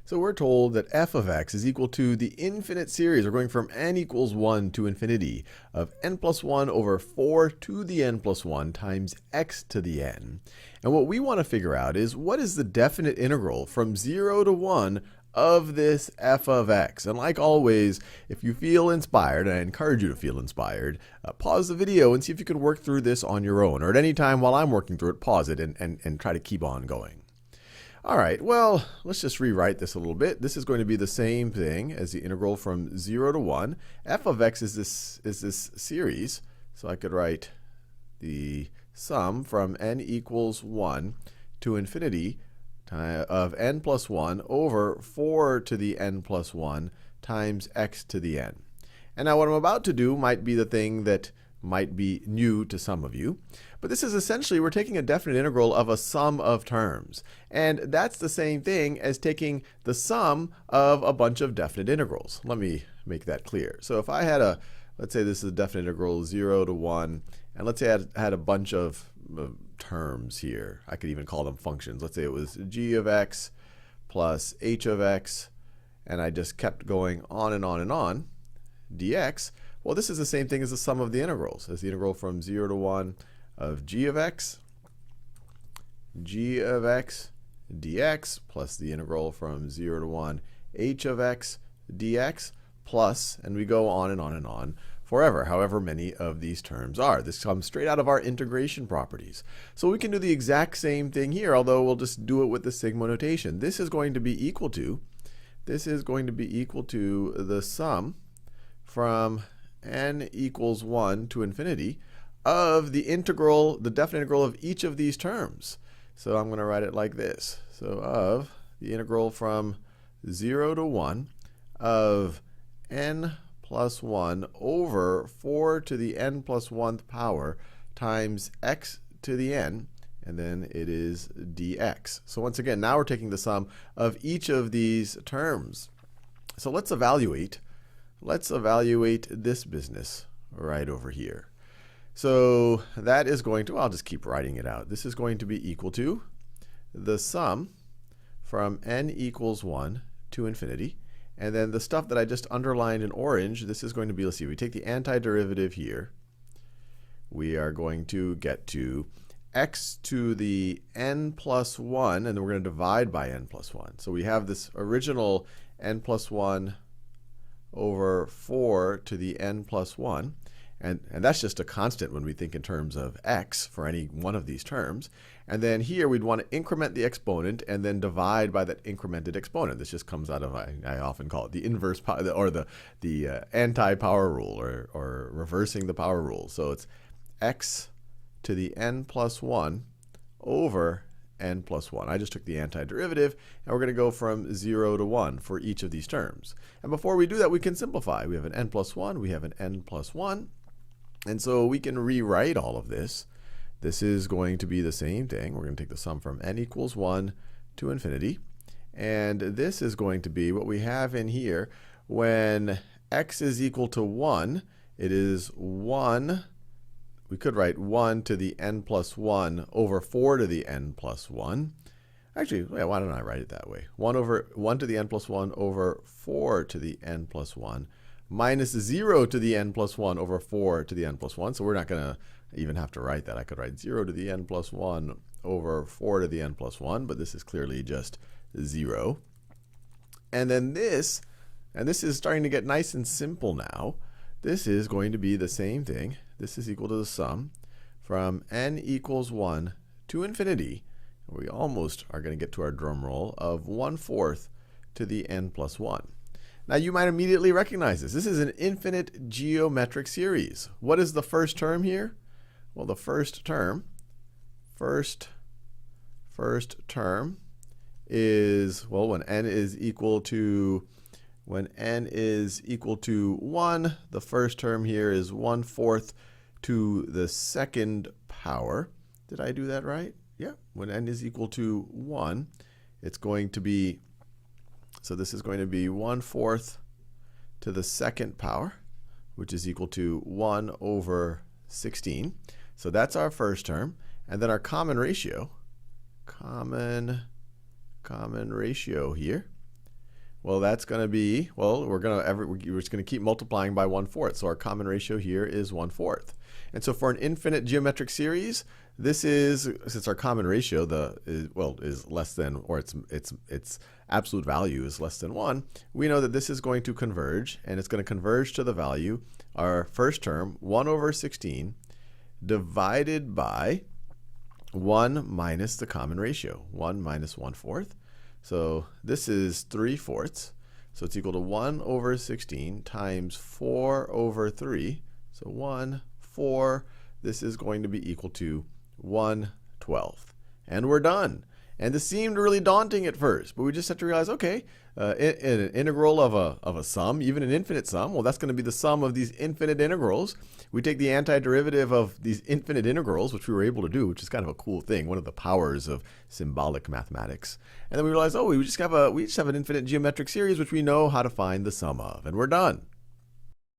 So we're told that f of x is equal to the infinite series. We're going from n equals 1 to infinity of n plus 1 over 4 to the n plus 1 times x to the n. And what we want to figure out is what is the definite integral from 0 to 1 of this f of x. And like always, if you feel inspired, and I encourage you to feel inspired, pause the video and see if you can work through this on your own. Or at any time while I'm working through it, pause it and try to keep on going. All right, well, let's just rewrite this a little bit. This is going to be the same thing as the integral from 0 to 1. F of x is this series. So I could write the sum from n equals 1 to infinity of n plus 1 over 4 to the n plus 1 times x to the n. And now what I'm about to do might be the thing that might be new to some of you. But this is essentially, we're taking a definite integral of a sum of terms. And that's the same thing as taking the sum of a bunch of definite integrals. Let me make that clear. So if I had let's say this is a definite integral 0 to 1, and let's say I had a bunch of terms here. I could even call them functions. Let's say it was g of x plus h of x, and I just kept going on and on and on, dx. Well, this is the same thing as the sum of the integrals, as the integral from 0 to 1 of g of x dx plus the integral from 0 to 1 h of x dx plus, and we go on and on and on forever, however many of these terms are. This comes straight out of our integration properties. So we can do the exact same thing here, although we'll just do it with the sigma notation. This is going to be equal to the sum from n equals 1 to infinity of the integral, the definite integral of each of these terms. So I'm going to write it like this. So of the integral from 0 to 1 of n plus 1 over 4 to the n plus 1th power times x to the n, and then it is dx. So once again, now we're taking the sum of each of these terms. So let's evaluate this business right over here. So that is going to, I'll just keep writing it out. This is going to be equal to the sum from n equals 1 to infinity. And then the stuff that I just underlined in orange, this is going to be, let's see, we take the antiderivative here. We are going to get to x to the n plus 1, and then we're going to divide by n plus 1. So we have this original n plus 1 over 4 to the n plus 1. And that's just a constant when we think in terms of x for any one of these terms. And then here we'd want to increment the exponent and then divide by that incremented exponent. This just comes out of, I often call it the inverse power, or the anti-power rule, or reversing the power rule. So it's x to the n plus 1 over n plus 1. I just took the antiderivative, and we're going to go from 0 to 1 for each of these terms. And before we do that, we can simplify. We have an n plus 1, we have an n plus 1. And so we can rewrite all of this. This is going to be the same thing. We're going to take the sum from n equals 1 to infinity. And this is going to be what we have in here. When x is equal to 1, it is 1. We could write 1 to the n plus 1 over 4 to the n plus 1. Actually, why don't I write it that way? 1 to the n plus 1 over 4 to the n plus 1 minus 0 to the n plus 1 over 4 to the n plus 1. So we're not going to even have to write that. I could write 0 to the n plus 1 over 4 to the n plus 1, but this is clearly just 0. And then this, and this is starting to get nice and simple now. This is going to be the same thing. This is equal to the sum from n equals 1 to infinity. We almost are going to get to our drum roll of 1/4 to the n plus 1. Now you might immediately recognize this. This is an infinite geometric series. What is the first term here? Well, the first term is, well, when n is equal to 1, the first term here is 1/4 to the second power. Did I do that right? Yeah. When n is equal to 1, it's going to be, so this is going to be 1/4 to the second power, which is equal to 1 over 16. So that's our first term. And then our common ratio here Well, that's going to be, well, we're just going to keep multiplying by 1/4. So our common ratio here is 1/4. And so for an infinite geometric series, this is, since our common ratio is less than, or its absolute value is less than 1, we know that this is going to converge, and it's going to converge to the value, our first term, 1/16, divided by 1 minus the common ratio, 1 minus 1/4. So this is 3/4. So it's equal to 1/16 times 4/3. So 1/4. This is going to be equal to 1/12. And we're done. And this seemed really daunting at first, but we just have to realize, okay, an integral of a sum, even an infinite sum, well, that's going to be the sum of these infinite integrals. We take the antiderivative of these infinite integrals, which we were able to do, which is kind of a cool thing, one of the powers of symbolic mathematics. And then we realize, oh, we just have an infinite geometric series, which we know how to find the sum of, and we're done.